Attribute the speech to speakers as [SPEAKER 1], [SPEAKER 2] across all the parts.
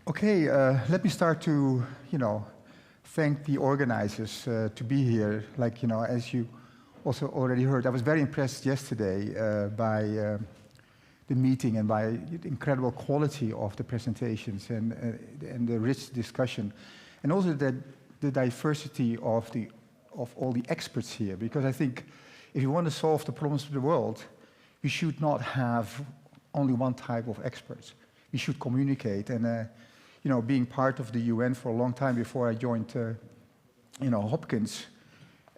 [SPEAKER 1] Okay, let me start to, thank the organizers to be here. Like, as you also already heard, I was very impressed yesterday by the meeting and by the incredible quality of the presentations and the rich discussion, and also the diversity of all the experts here. Because I think if you want to solve the problems of the world, we should not have only one type of experts. We should communicate. And being part of the UN for a long time before I joined, Hopkins,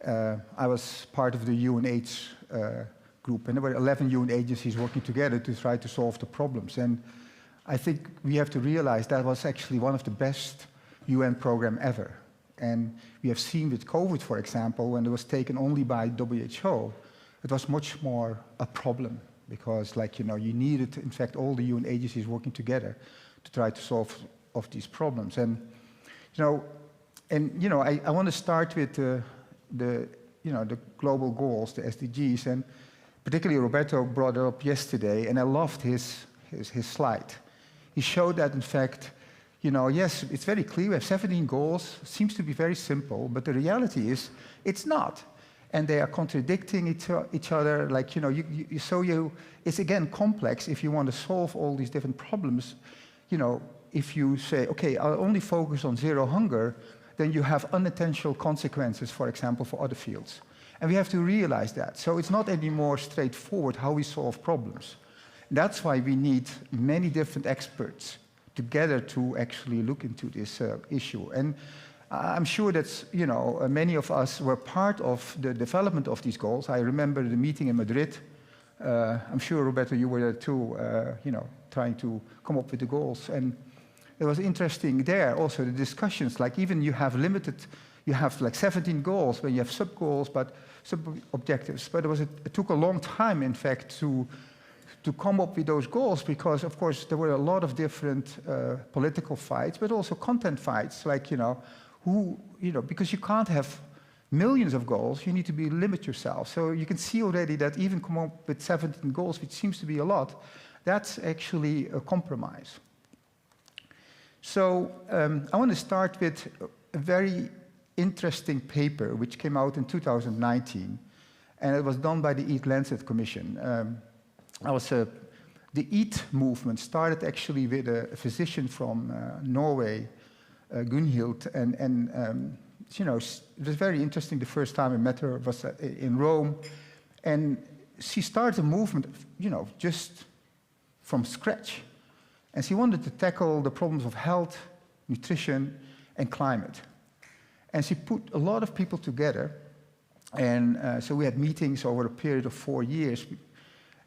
[SPEAKER 1] I was part of the UNH group, and there were 11 UN agencies working together to try to solve the problems. And I think we have to realize that was actually one of the best UN program ever. And we have seen with COVID, for example, when it was taken only by WHO, it was much more a problem because, you needed, in fact, all the UN agencies working together to try to solve of these problems. And I want to start with the global goals, the SDGs, and particularly Roberto brought it up yesterday, and I loved his slide. He showed that, in fact, yes, it's very clear. We have 17 goals. Seems to be very simple, but the reality is it's not. And they are contradicting each other. It's again complex if you want to solve all these different problems. If you say, okay, I'll only focus on zero hunger, then you have unintentional consequences, for example, for other fields. And we have to realize that. So it's not any more straightforward how we solve problems. That's why we need many different experts together to actually look into this issue. And I'm sure that many of us were part of the development of these goals. I remember the meeting in Madrid. I'm sure, Roberto, you were there too, trying to come up with the goals. And it was interesting there also, the discussions, even you have 17 goals, but you have sub-goals, but sub-objectives. But it took a long time, in fact, to come up with those goals because, of course, there were a lot of different political fights, but also content fights, because you can't have millions of goals, you need to limit yourself. So you can see already that even come up with 17 goals, which seems to be a lot, that's actually a compromise. So I want to start with a very interesting paper which came out in 2019, and it was done by the Eat Lancet Commission. The Eat movement started actually with a physician from Norway, Gunhild, and it was very interesting. The first time I met her was in Rome, and she started a movement, just from scratch. And she wanted to tackle the problems of health, nutrition, and climate. And she put a lot of people together, and so we had meetings over a period of 4 years.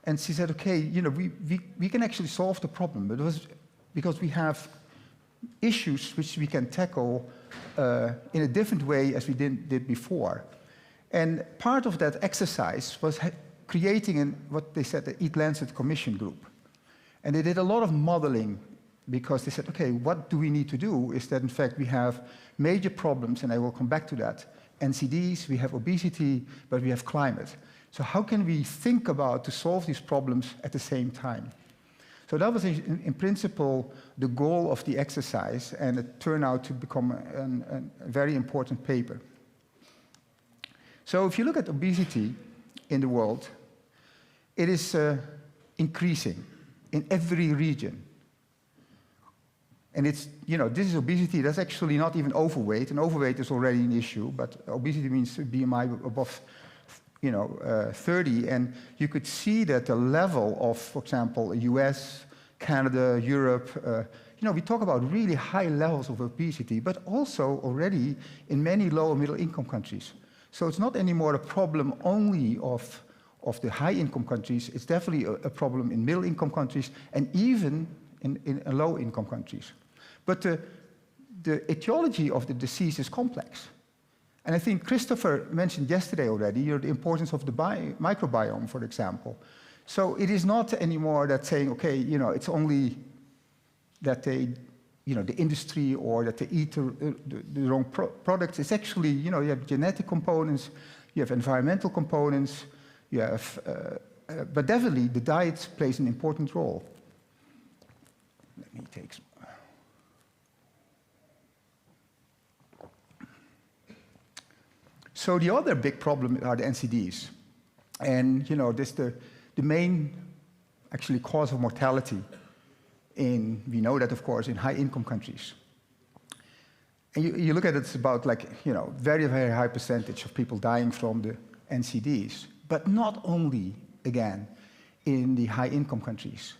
[SPEAKER 1] And she said, okay, we can actually solve the problem, but it was because we have issues which we can tackle in a different way as we did before. And part of that exercise was creating what they said the Eat Lancet Commission group. And they did a lot of modeling because they said, okay, what do we need to do is that, in fact, we have major problems, and I will come back to that. NCDs, we have obesity, but we have climate. So how can we think about to solve these problems at the same time? So that was, in principle, the goal of the exercise, and it turned out to become a very important paper. So if you look at obesity in the world, it is increasing in every region. And it's, this is obesity, that's actually not even overweight, and overweight is already an issue, but obesity means BMI above 30, and you could see that the level of, for example, US, Canada, Europe, we talk about really high levels of obesity, but also already in many low and middle income countries. So it's not anymore a problem only of the high income countries, it's definitely a problem in middle income countries and even in low income countries. But the etiology of the disease is complex. And I think Christopher mentioned yesterday already, the importance of the microbiome, for example. So it is not anymore that saying, okay, it's only that the industry or that they eat the wrong products. It's actually, you have genetic components, you have environmental components, you have, but definitely the diet plays an important role. Let me take some. So the other big problem are the NCDs. And, you know, this the main, actually, cause of mortality in, we know that, of course, in high-income countries. And you look at it, it's about, like, you know, very, very high percentage of people dying from the NCDs. But not only, again, in the high-income countries.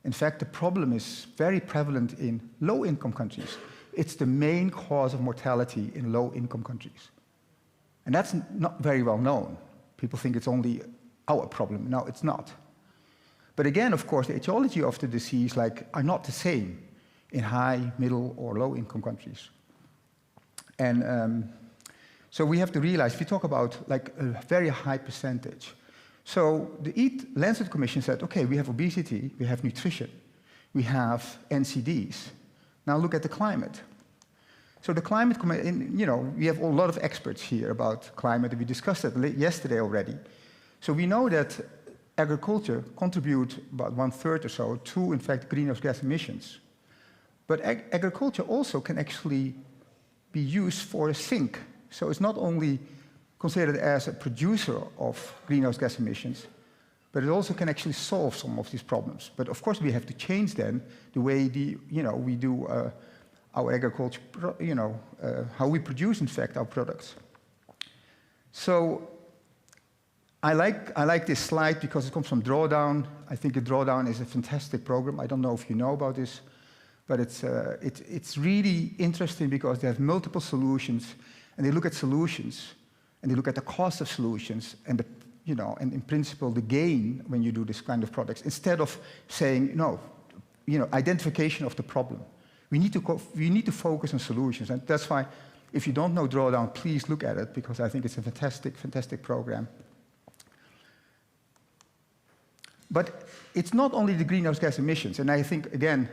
[SPEAKER 1] In fact, the problem is very prevalent in low-income countries. It's the main cause of mortality in low-income countries. And that's not very well known. People think it's only our problem. No, it's not. But again, of course, the etiology of the disease, like, are not the same in high, middle, or low-income countries. And so we have to realize, we talk about, like, a very high percentage. So the Eat Lancet Commission said, okay, we have obesity, we have nutrition, we have NCDs. Now look at the climate. So the climate, you know, we have a lot of experts here about climate, and we discussed it yesterday already. So we know that agriculture contributes about 1/3 or so to, in fact, greenhouse gas emissions. But agriculture also can actually be used for a sink. So it's not only considered as a producer of greenhouse gas emissions, but it also can actually solve some of these problems. But of course, we have to change then the way we do our agriculture, how we produce, in fact, our products. So I like this slide because it comes from Drawdown. I think Drawdown is a fantastic program. I don't know if you know about this, but it's really interesting because they have multiple solutions, and they look at solutions, and they look at the cost of solutions, and and in principle the gain when you do this kind of products, instead of saying no, identification of the problem. We need to focus on solutions, and that's why, if you don't know Drawdown, please look at it, because I think it's a fantastic program. But it's not only the greenhouse gas emissions, and I think, again,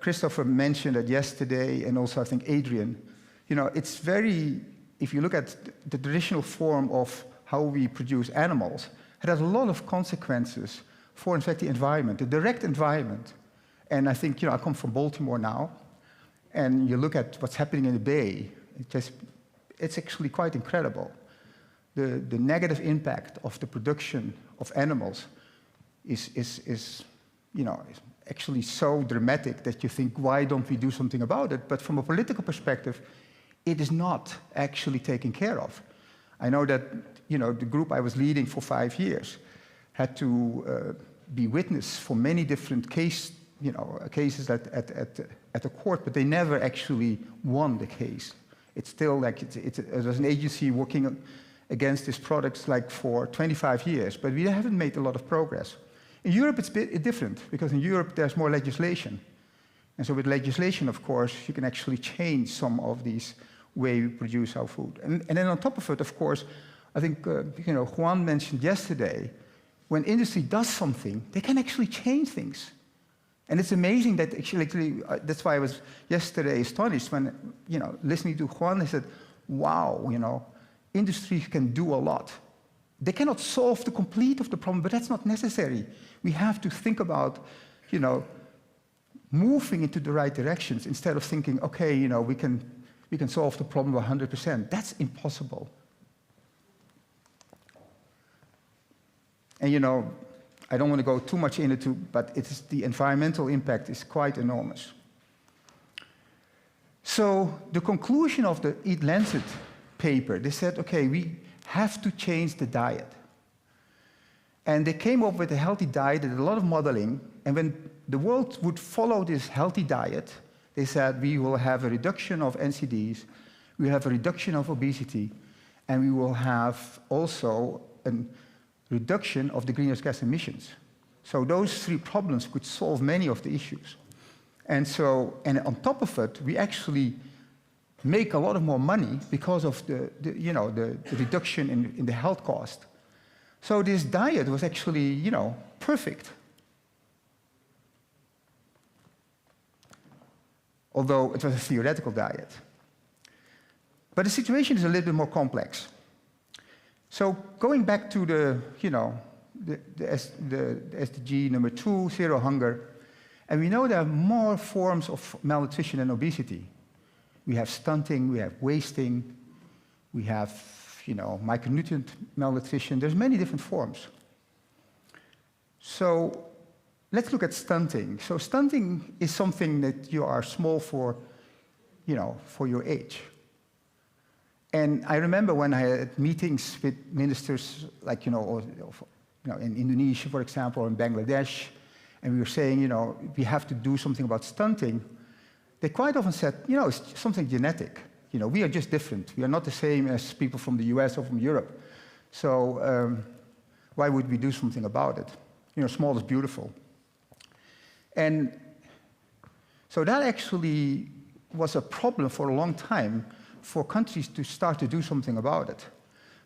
[SPEAKER 1] Christopher mentioned it yesterday, and also I think Adrian, it's very, if you look at the traditional form of how we produce animals, it has a lot of consequences for, in fact, the environment, the direct environment. And I think, I come from Baltimore now, and you look at what's happening in the Bay, it's actually quite incredible. The negative impact of the production of animals is actually so dramatic that you think, why don't we do something about it? But from a political perspective, it is not actually taken care of. I know that, the group I was leading for 5 years had to be witness for many different cases at the court, but they never actually won the case. It's still like, it was an agency working against these products like for 25 years, but we haven't made a lot of progress. In Europe, it's a bit different, because in Europe, there's more legislation. And so with legislation, of course, you can actually change some of these way we produce our food. And then on top of it, of course, I think, Juan mentioned yesterday, when industry does something, they can actually change things. And it's amazing that actually, that's why I was yesterday astonished when, listening to Juan, I said, wow, industry can do a lot. They cannot solve the complete of the problem, but that's not necessary. We have to think about, moving into the right directions instead of thinking, okay, we can solve the problem 100%. That's impossible. And I don't want to go too much into, but the environmental impact is quite enormous. So the conclusion of the Eat Lancet paper, they said, okay, we have to change the diet. And they came up with a healthy diet, did a lot of modeling, and when the world would follow this healthy diet, they said we will have a reduction of NCDs, we will have a reduction of obesity, and we will have also a reduction of the greenhouse gas emissions. So those 3 problems could solve many of the issues. And on top of it, we actually make a lot of more money because of the reduction in the health cost. So this diet was actually, perfect. Although it was a theoretical diet. But the situation is a little bit more complex. So going back to the SDG number 2, zero hunger, and we know there are more forms of malnutrition and obesity. We have stunting, we have wasting, we have micronutrient malnutrition. There's many different forms. So let's look at stunting. So stunting is something that you are small for your age. And I remember when I had meetings with ministers, like, in Indonesia, for example, or in Bangladesh, and we were saying, we have to do something about stunting, they quite often said, it's something genetic. We are just different. We are not the same as people from the US or from Europe. So why would we do something about it? Small is beautiful. And so that actually was a problem for a long time for countries to start to do something about it.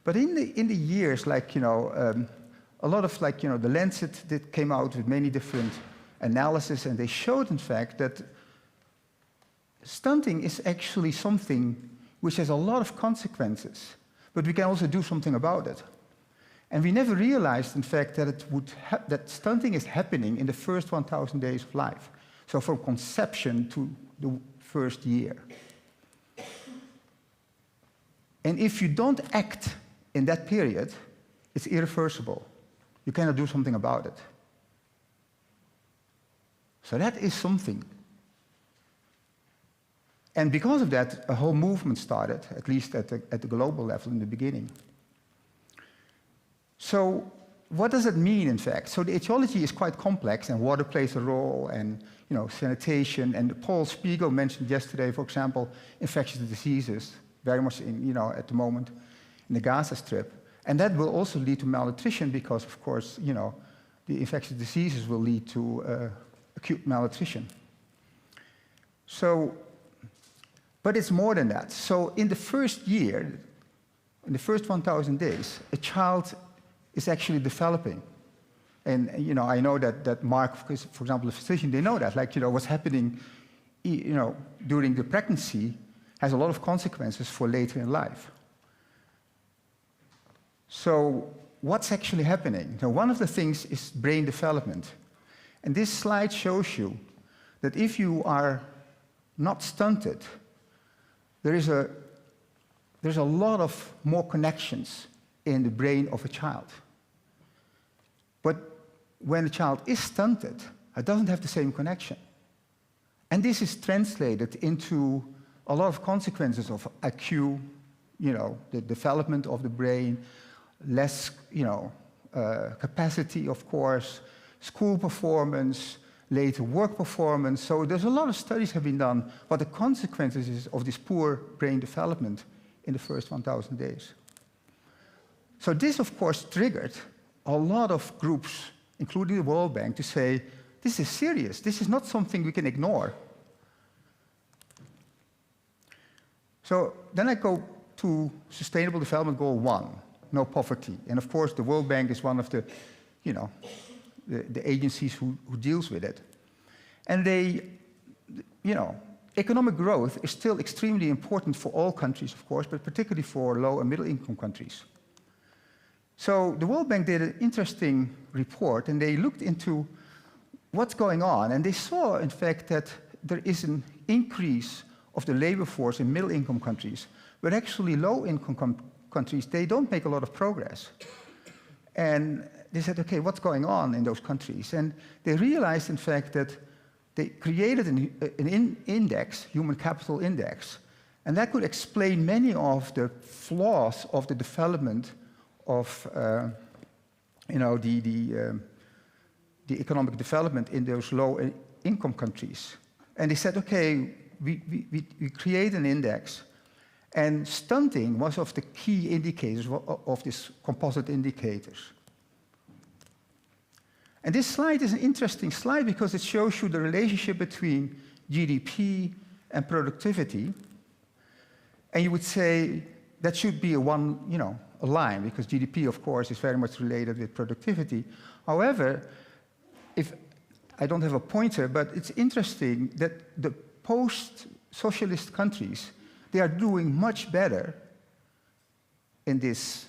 [SPEAKER 1] But in the years, a lot of the Lancet that came out with many different analyses, and they showed, in fact, that stunting is actually something which has a lot of consequences, but we can also do something about it. And we never realized, in fact, that that stunting is happening in the first 1,000 days of life. So from conception to the first year. And if you don't act in that period, it's irreversible. You cannot do something about it. So that is something. And because of that, a whole movement started, at least at the global level in the beginning. So what does it mean, in fact? So the etiology is quite complex, and water plays a role, and sanitation. And Paul Spiegel mentioned yesterday, for example, infectious diseases, very much at the moment in the Gaza Strip. And that will also lead to malnutrition because, of course, the infectious diseases will lead to acute malnutrition. So, but it's more than that. So in the first year, in the first 1,000 days, a child is actually developing. And I know that Mark, for example, a physician, they know that. What's happening during the pregnancy has a lot of consequences for later in life. So what's actually happening? Now, one of the things is brain development. And this slide shows you that if you are not stunted, there's a lot of more connections in the brain of a child. But when a child is stunted, it doesn't have the same connection. And this is translated into a lot of consequences of IQ, the development of the brain, less, capacity, of course, school performance, later work performance. So there's a lot of studies have been done what the consequences is of this poor brain development in the first 1,000 days. So this, of course, triggered a lot of groups, including the World Bank, to say, this is serious. This is not something we can ignore. So then I go to Sustainable Development Goal 1, no poverty. And of course, the World Bank is one of the, the agencies who deals with it. And they, economic growth is still extremely important for all countries, of course, but particularly for low and middle income countries. So the World Bank did an interesting report, and they looked into what's going on, and they saw, in fact, that there is an increase of the labor force in middle-income countries, but actually low-income countries, they don't make a lot of progress. And they said, okay, what's going on in those countries? And they realized, in fact, that they created an index, human capital index, and that could explain many of the flaws of the development of the economic development in those low-income countries. And they said, okay, we create an index, and stunting was of the key indicators of this composite indicators. And this slide is an interesting slide because it shows you the relationship between GDP and productivity. And you would say that should be a line, because GDP, of course, is very much related with productivity. However, if I don't have a pointer, but it's interesting that the post-socialist countries, they are doing much better in this.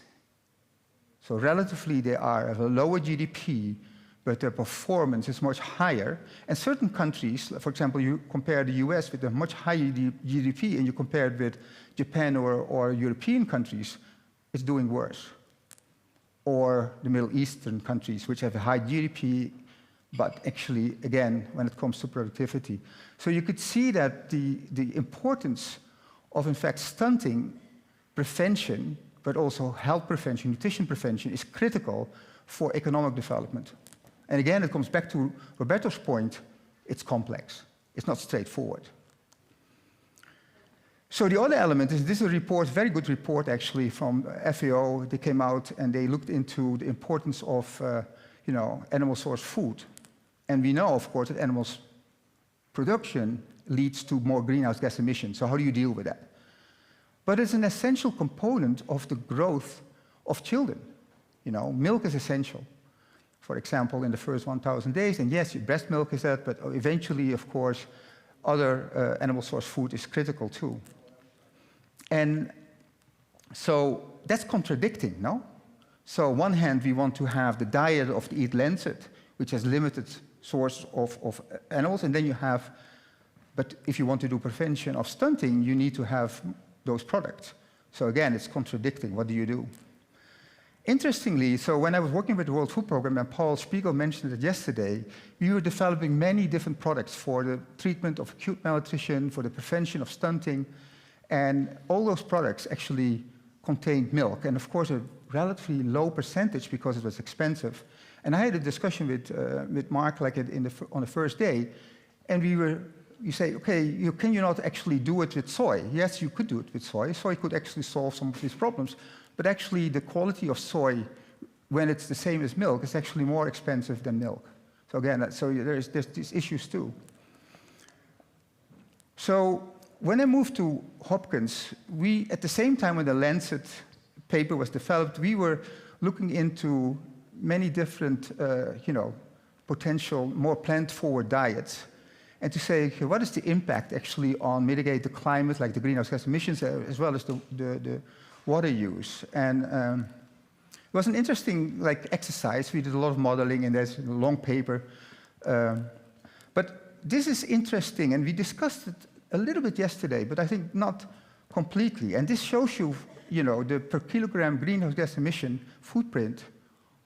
[SPEAKER 1] So relatively, they have a lower GDP, but their performance is much higher. And certain countries, for example, you compare the US with a much higher GDP, and you compare it with Japan or European countries, it's doing worse. Or the Middle Eastern countries, which have a high GDP, but actually, again, when it comes to productivity. So you could see that the importance of, in fact, stunting prevention, but also health prevention, nutrition prevention, is critical for economic development. And again, it comes back to Roberto's point, it's complex. It's not straightforward. So the other element is, this is a report, very good report actually from FAO. They came out and they looked into the importance of animal source food. And we know, of course, that animals production leads to more greenhouse gas emissions. So how do you deal with that? But it's an essential component of the growth of children. Milk is essential. For example, in the first 1,000 days, and yes, breast milk is that, but eventually, of course, other animal source food is critical too. And so that's contradicting, no? So on one hand, we want to have the diet of the Eat Lancet, which has limited source of animals, and then you have, but if you want to do prevention of stunting, you need to have those products. So again, it's contradicting. What do you do? Interestingly, so when I was working with the World Food Programme, and Paul Spiegel mentioned it yesterday, we were developing many different products for the treatment of acute malnutrition, for the prevention of stunting, and all those products actually contained milk, and of course a relatively low percentage because it was expensive. And I had a discussion with Mark like on the first day, and you say, okay, can you not actually do it with soy? Yes, you could do it with soy. Soy could actually solve some of these problems, but actually the quality of soy, when it's the same as milk, is actually more expensive than milk. So again, there's these issues too. So when I moved to Hopkins, at the same time when the Lancet paper was developed, we were looking into many different, potential more plant-forward diets, and to say, okay, what is the impact actually on mitigate the climate, like the greenhouse gas emissions, as well as the water use. And it was an interesting exercise. We did a lot of modeling, and there's a long paper. But this is interesting, and we discussed it a little bit yesterday, but I think not completely. And this shows you, the per kilogram greenhouse gas emission footprint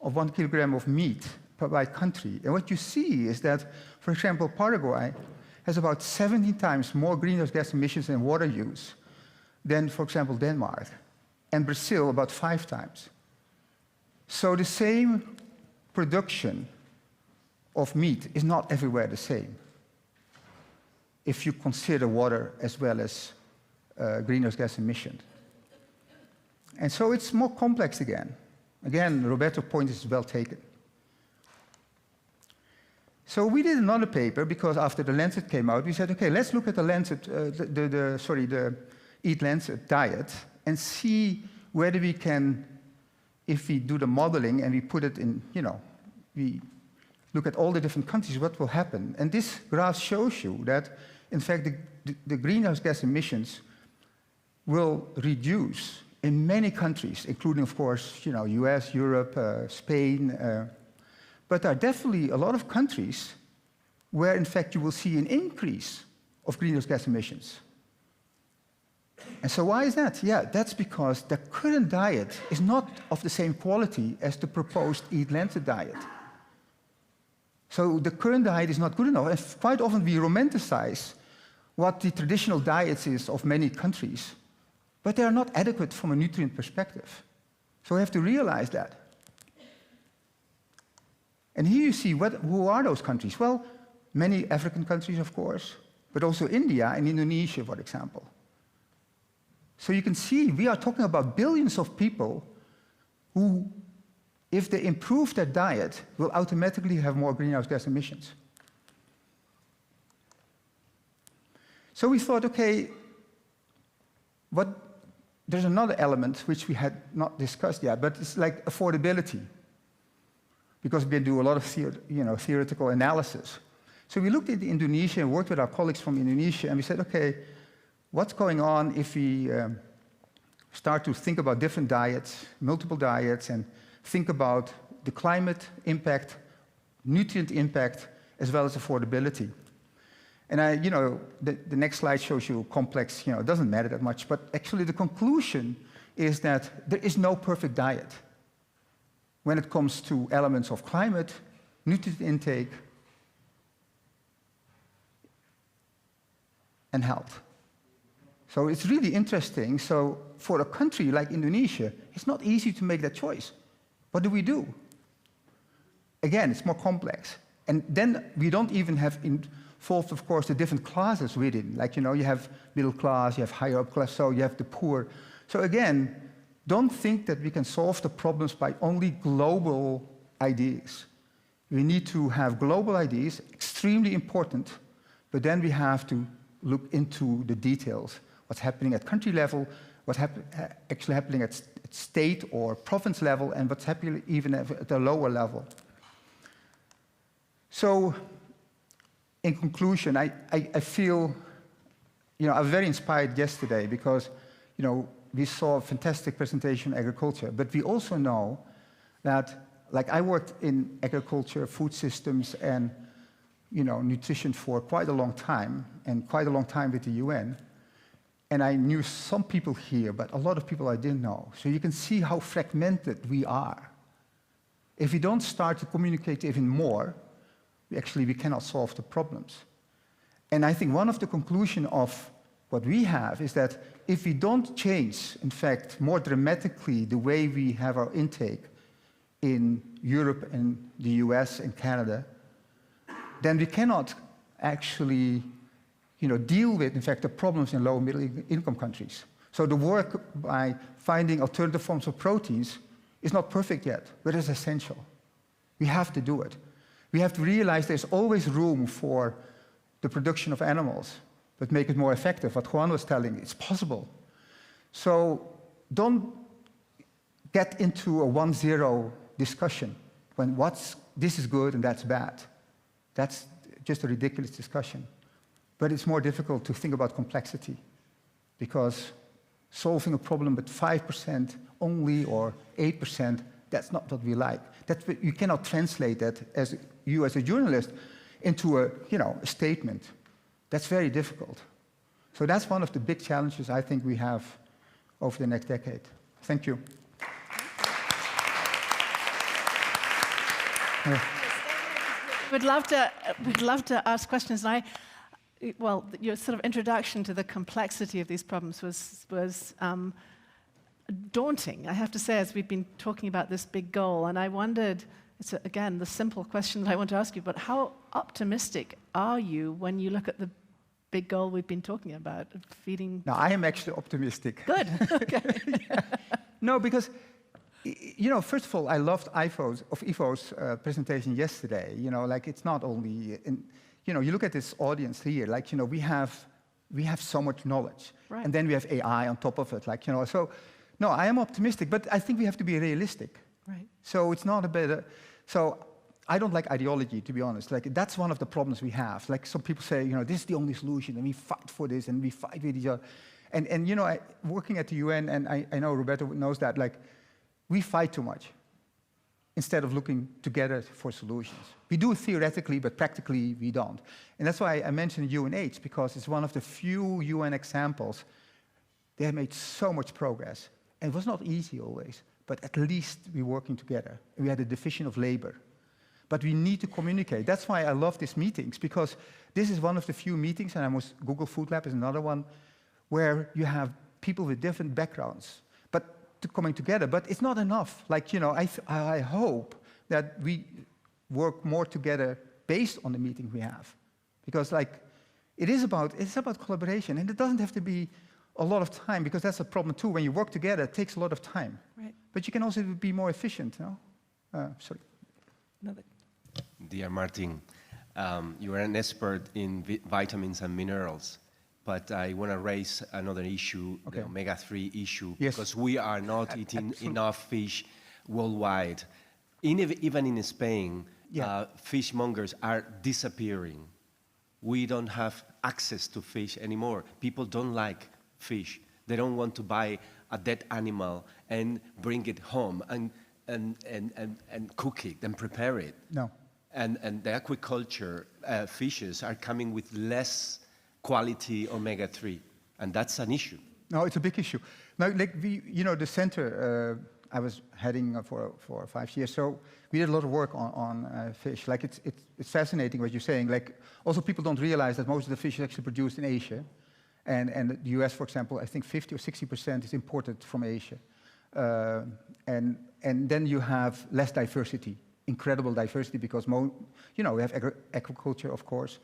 [SPEAKER 1] of 1 kilogram of meat by country. And what you see is that, for example, Paraguay has about 17 times more greenhouse gas emissions and water use than, for example, Denmark, and Brazil about 5 times. So the same production of meat is not everywhere the same, if you consider water as well as greenhouse gas emissions. And so it's more complex again. Again, Roberto's point is well taken. So we did another paper, because after the Lancet came out, we said, okay, let's look at the Lancet, the Eat Lancet diet, and see whether we can, if we do the modeling and we put it in, we look at all the different countries, what will happen? And this graph shows you that, in fact, the greenhouse gas emissions will reduce in many countries, including, of course, US, Europe, Spain. But there are definitely a lot of countries where, in fact, you will see an increase of greenhouse gas emissions. And so why is that? Yeah, that's because the current diet is not of the same quality as the proposed Eat Lancet diet. So the current diet is not good enough. And quite often we romanticize what the traditional diets is of many countries, but they are not adequate from a nutrient perspective. So we have to realize that. And here you see who are those countries? Well, many African countries, of course, but also India and Indonesia, for example. So you can see we are talking about billions of people who, if they improve their diet, will automatically have more greenhouse gas emissions. So we thought, okay, there's another element which we had not discussed yet, but it's like affordability, because we do a lot of theoretical analysis. So we looked at Indonesia and worked with our colleagues from Indonesia, and we said, okay, what's going on if we start to think about different diets, multiple diets, and think about the climate impact, nutrient impact, as well as affordability? And the next slide shows you complex, it doesn't matter that much, but actually the conclusion is that there is no perfect diet when it comes to elements of climate, nutrient intake, and health. So it's really interesting. So for a country like Indonesia, it's not easy to make that choice. What do? Again, it's more complex. And then we don't even have involved, of course, the different classes within. Like, you have middle class, you have higher up class, so you have the poor. So again, don't think that we can solve the problems by only global ideas. We need to have global ideas, extremely important, but then we have to look into the details. What's happening at country level, what's actually happening at state or province level, and what's happening even at the lower level. So, in conclusion, I feel, I was very inspired yesterday because, we saw a fantastic presentation on agriculture, but we also know that, like I worked in agriculture, food systems, and, nutrition for quite a long time, and quite a long time with the UN. And I knew some people here, but a lot of people I didn't know. So you can see how fragmented we are. If we don't start to communicate even more, we cannot solve the problems. And I think one of the conclusions of what we have is that if we don't change, in fact, more dramatically the way we have our intake in Europe and the US and Canada, then we cannot actually deal with, in fact, the problems in low and middle income countries. So the work by finding alternative forms of proteins is not perfect yet, but it's essential. We have to do it. We have to realize there's always room for the production of animals, but make it more effective. What Juan was telling, it's possible. So don't get into a 1-0 discussion when this is good and that's bad. That's just a ridiculous discussion. But it's more difficult to think about complexity, because solving a problem with 5% only or 8%, that's not what we like. You cannot translate that as a journalist into a statement. That's very difficult. So that's one of the big challenges I think we have over the next decade. Thank you.
[SPEAKER 2] We'd love to ask questions. Well, your sort of introduction to the complexity of these problems was daunting, I have to say, as we've been talking about this big goal. And I wondered, it's again the simple question that I want to ask you, but how optimistic are you when you look at the big goal we've been talking about, feeding?
[SPEAKER 1] No, I am actually optimistic.
[SPEAKER 2] Good. Okay.
[SPEAKER 1] No, because first of all, I loved Ivo's presentation yesterday. It's not only you look at this audience here, we have so much knowledge,
[SPEAKER 2] right.
[SPEAKER 1] And then we have AI on top of it, So, no, I am optimistic, but I think we have to be realistic.
[SPEAKER 2] Right.
[SPEAKER 1] So it's not a bit. So I don't like ideology, to be honest. That's one of the problems we have. Some people say, this is the only solution, and we fight for this, and we fight with each other. And working at the UN, and I know Roberto knows that. We fight too much instead of looking together for solutions. We do it theoretically, but practically we don't. And that's why I mentioned UNH, because it's one of the few UN examples. They have made so much progress. And it was not easy always, but at least we're working together. We had a division of labor. But we need to communicate. That's why I love these meetings, because this is one of the few meetings, and Google Food Lab is another one, where you have people with different backgrounds, coming together, but it's not enough. I hope that we work more together based on the meeting we have, because it's about collaboration, and it doesn't have to be a lot of time, because that's a problem too. When you work together, it takes a lot of time.
[SPEAKER 2] Right.
[SPEAKER 1] But you can also be more efficient. Sorry.
[SPEAKER 3] Dear Martin, you are an expert in vitamins and minerals. But I want to raise another issue,
[SPEAKER 1] okay.
[SPEAKER 3] The omega-3 issue,
[SPEAKER 1] yes.
[SPEAKER 3] Because we are not eating enough fish worldwide. Even in Spain,
[SPEAKER 1] yeah.
[SPEAKER 3] Fishmongers are disappearing. We don't have access to fish anymore. People don't like fish. They don't want to buy a dead animal and bring it home and cook it and prepare it.
[SPEAKER 1] No.
[SPEAKER 3] And the aquaculture fishes are coming with less quality omega-3, and that's an issue.
[SPEAKER 1] No, it's a big issue. Now, like the center I was heading for 5 years, so we did a lot of work on fish. Like it's fascinating what you're saying. Like also people don't realize that most of the fish is actually produced in Asia, and the US, for example, I think 50 or 60% is imported from Asia, and then you have less diversity, incredible diversity because we have agriculture, of course.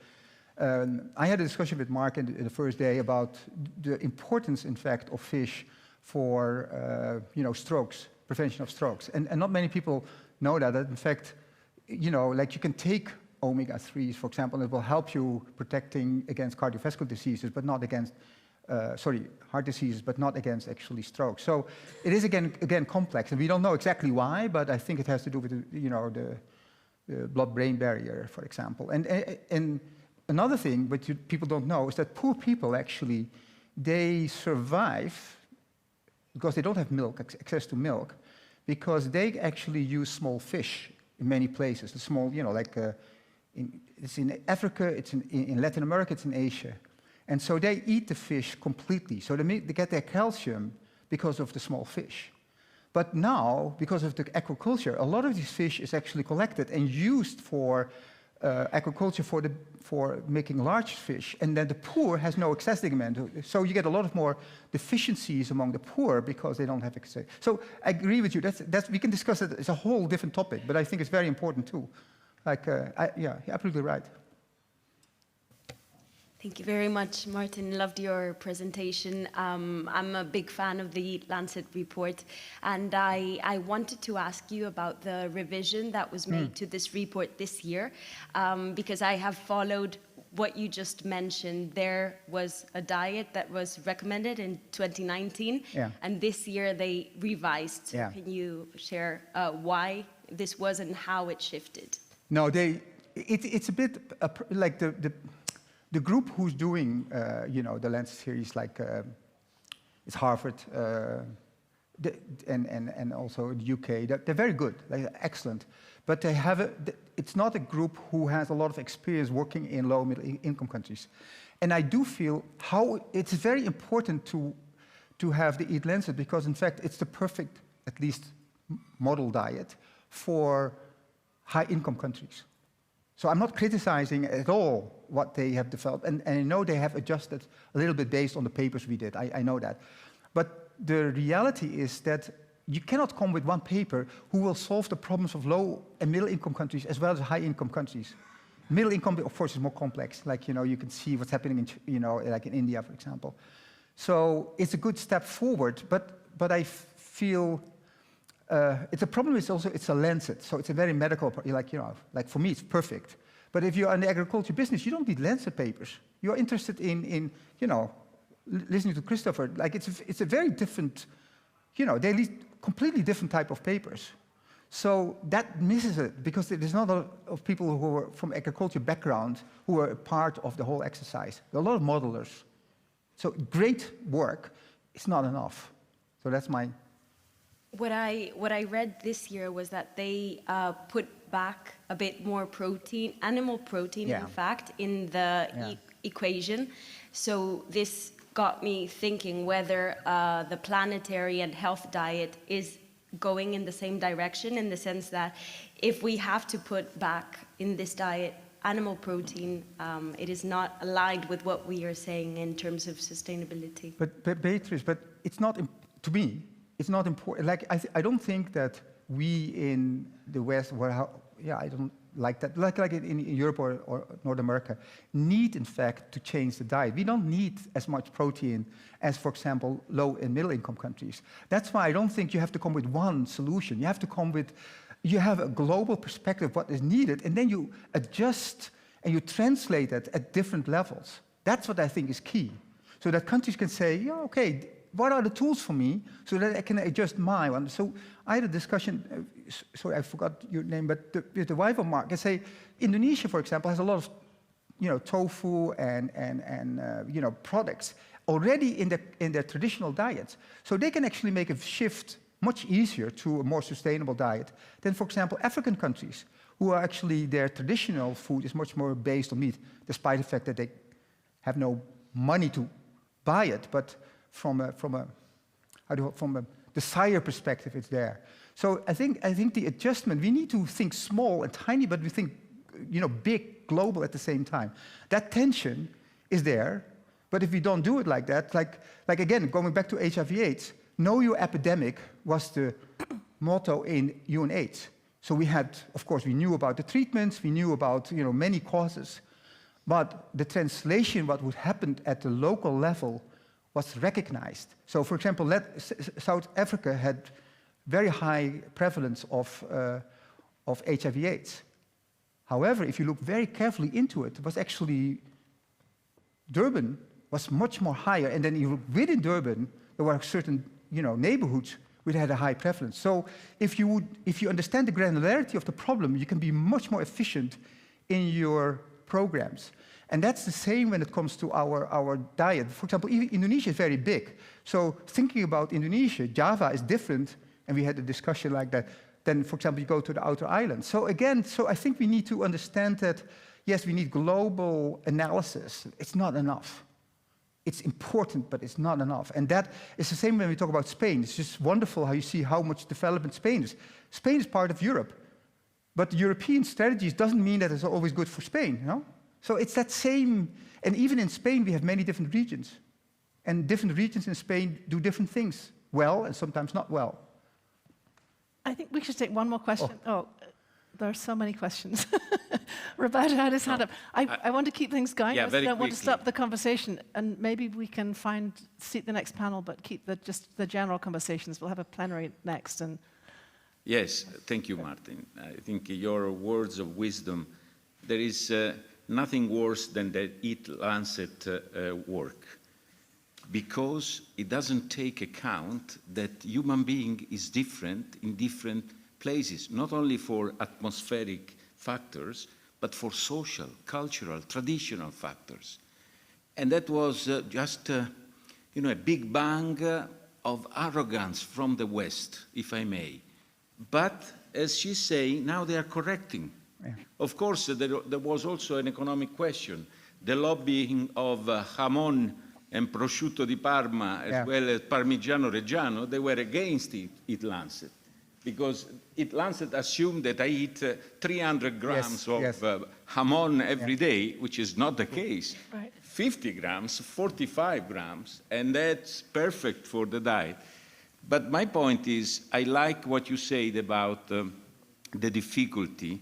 [SPEAKER 1] I had a discussion with Mark in the first day about the importance, in fact, of fish for strokes, prevention of strokes, and not many people know that. In fact, like you can take omega-3s, for example, and it will help you protecting against cardiovascular diseases, but not against heart diseases, but not against actually stroke. So it is again complex, and we don't know exactly why, but I think it has to do with the blood-brain barrier, for example, and another thing, but people don't know, is that poor people actually, they survive because they don't have access to milk, because they actually use small fish in many places. The small, it's in Africa, it's in Latin America, it's in Asia. And so they eat the fish completely. So they get their calcium because of the small fish. But now, because of the aquaculture, a lot of this fish is actually collected and used for aquaculture for making large fish, and then the poor has no access demand. So you get a lot of more deficiencies among the poor because they don't have access. So I agree with you. That's we can discuss it. It's a whole different topic, but I think it's very important too. You're absolutely right.
[SPEAKER 4] Thank you very much, Martin. Loved your presentation. I'm a big fan of the Lancet report, and I wanted to ask you about the revision that was made to this report this year, because I have followed what you just mentioned. There was a diet that was recommended in 2019, and this year they revised. So can you share why this was and how it shifted?
[SPEAKER 1] No, it's a bit like the group who's doing, the Lancet series, like it's Harvard and also the UK. They're very good, like excellent, but they have it's not a group who has a lot of experience working in low middle income countries, and I do feel how it's very important to have the Eat Lancet, because in fact it's the perfect, at least, model diet for high income countries. So I'm not criticizing at all what they have developed, and I know they have adjusted a little bit based on the papers we did, I know that. But the reality is that you cannot come with one paper who will solve the problems of low and middle income countries as well as high income countries. Middle income, of course, is more complex, like, you can see what's happening in, like in India, for example. So it's a good step forward, but I feel it's a problem. It's a Lancet, so it's a very medical. Like for me, it's perfect. But if you're in the agriculture business, you don't need Lancet papers. You're interested in listening to Christopher. Like it's a very different, they lead completely different type of papers. So that misses it, because there's not a lot of people who are from agriculture background who are a part of the whole exercise. There are a lot of modelers. So great work, it's not enough. So that's my.
[SPEAKER 4] What I read this year was that they put back a bit more protein, animal protein, in fact, in the equation. So this got me thinking whether the planetary and health diet is going in the same direction, in the sense that if we have to put back in this diet animal protein, it is not aligned with what we are saying in terms of sustainability.
[SPEAKER 1] But Beatrice, it's not, to me, it's not important. Like, I don't think that we in the West, I don't like that, like in Europe or North America, need, in fact, to change the diet. We don't need as much protein as, for example, low and middle income countries. That's why I don't think you have to come with one solution. You have to come with, you have a global perspective of what is needed, and then you adjust and you translate it at different levels. That's what I think is key. So that countries can say, yeah, okay, what are the tools for me so that I can adjust my one? So I had a discussion, sorry, I forgot your name, but with the wife of Mark, I say, Indonesia, for example, has a lot of, tofu and products already in their traditional diets. So they can actually make a shift much easier to a more sustainable diet than, for example, African countries, who are actually, their traditional food is much more based on meat, despite the fact that they have no money to buy it. But desire perspective, it's there. So I think the adjustment, we need to think small and tiny, but we think, big, global at the same time. That tension is there, but if we don't do it like that, like again, going back to HIV/AIDS, know your epidemic was the motto in UNAIDS. So we had, of course, we knew about the treatments, we knew about many causes, but the translation, what would happen at the local level, was recognized. So, for example, South Africa had very high prevalence of HIV/AIDS. However, if you look very carefully into it, it was actually Durban was much more higher, and then you look within Durban, there were certain neighborhoods which had a high prevalence. So if you understand the granularity of the problem, you can be much more efficient in your programs. And that's the same when it comes to our diet. For example, even Indonesia is very big. So thinking about Indonesia, Java is different, and we had a discussion like that, then, for example, you go to the outer islands. So again, I think we need to understand that, yes, we need global analysis. It's not enough. It's important, but it's not enough. And that is the same when we talk about Spain. It's just wonderful how you see how much development Spain is. Spain is part of Europe. But European strategies doesn't mean that it's always good for Spain, So it's that same, and even in Spain we have many different regions. And different regions in Spain do different things well and sometimes not well.
[SPEAKER 2] I think we should take one more question. Oh, there are so many questions. Roberto had his hand up. I want to keep things going.
[SPEAKER 5] Yeah,
[SPEAKER 2] I don't want to stop the conversation. And maybe we can seat the next panel, but keep just the general conversations. We'll have a plenary next. And
[SPEAKER 5] yes, thank you, Martin. I think your words of wisdom, there is nothing worse than the Eat Lancet work, because it doesn't take account that human being is different in different places, not only for atmospheric factors, but for social, cultural, traditional factors. And that was just a big bang of arrogance from the West, if I may. But, as she's saying, now they are correcting. Yeah. Of course, there was also an economic question. The lobbying of jamon and prosciutto di Parma, as well as Parmigiano Reggiano, they were against Eat Lancet, because Eat Lancet assumed that I eat 300 grams of jamon every day, which is not the case. Right. 50 grams, 45 grams, and that's perfect for the diet. But my point is, I like what you said about the difficulty.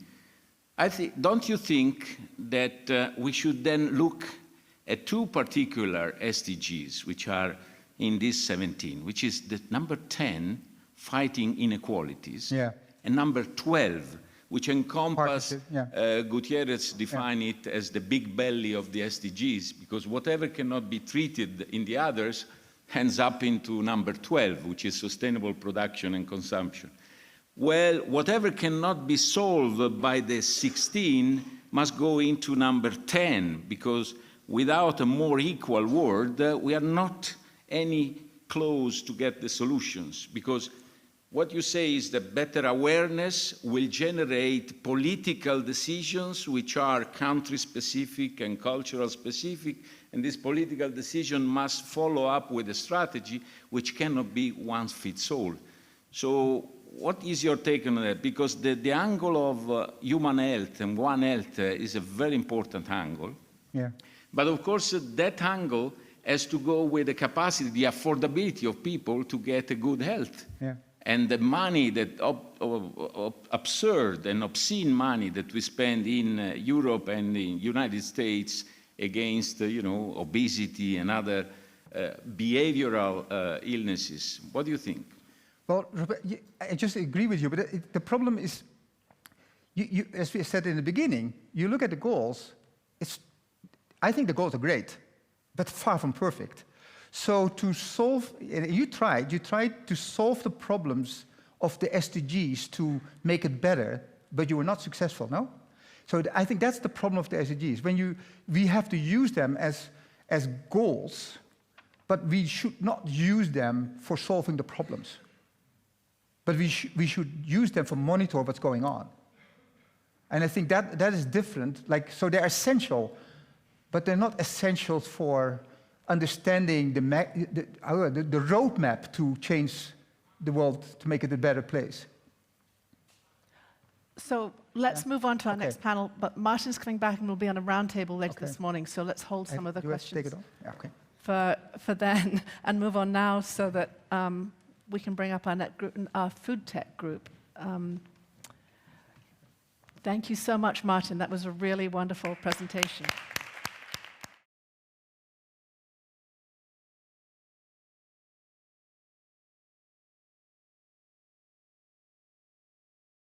[SPEAKER 5] Don't you think that we should then look at two particular SDGs, which are in this 17, which is the number 10, fighting inequalities, and number 12, which encompass, Gutierrez defined it as the big belly of the SDGs, because whatever cannot be treated in the others ends up into number 12, which is sustainable production and consumption. Well, whatever cannot be solved by the 16 must go into number 10, because without a more equal world, we are not any close to get the solutions, because what you say is that better awareness will generate political decisions which are country-specific and cultural-specific, and this political decision must follow up with a strategy which cannot be one-fits-all. So what is your take on that? Because the angle of human health and One Health is a very important angle. Yeah. But of course, that angle has to go with the capacity, the affordability of people to get a good health. Yeah. And the money that, absurd and obscene money that we spend in Europe and in the United States against, obesity and other behavioral illnesses. What do you think?
[SPEAKER 1] Well, Robert, I just agree with you, but the problem is, as we said in the beginning, you look at the goals, I think the goals are great, but far from perfect. So to solve, you tried to solve the problems of the SDGs to make it better, but you were not successful, no? So I think that's the problem of the SDGs. We have to use them as goals, but we should not use them for solving the problems. But we should use them for monitor what's going on. And I think that is different. So they're essential, but they're not essential for understanding the roadmap to change the world, to make it a better place.
[SPEAKER 2] So let's move on to our next panel, but Martin's coming back and we'll be on a roundtable later this morning, so let's hold some of the questions
[SPEAKER 1] take it on? Yeah, okay.
[SPEAKER 2] for then and move on now so that we can bring up our net group, our food tech group. Thank you so much, Martin. That was a really wonderful presentation.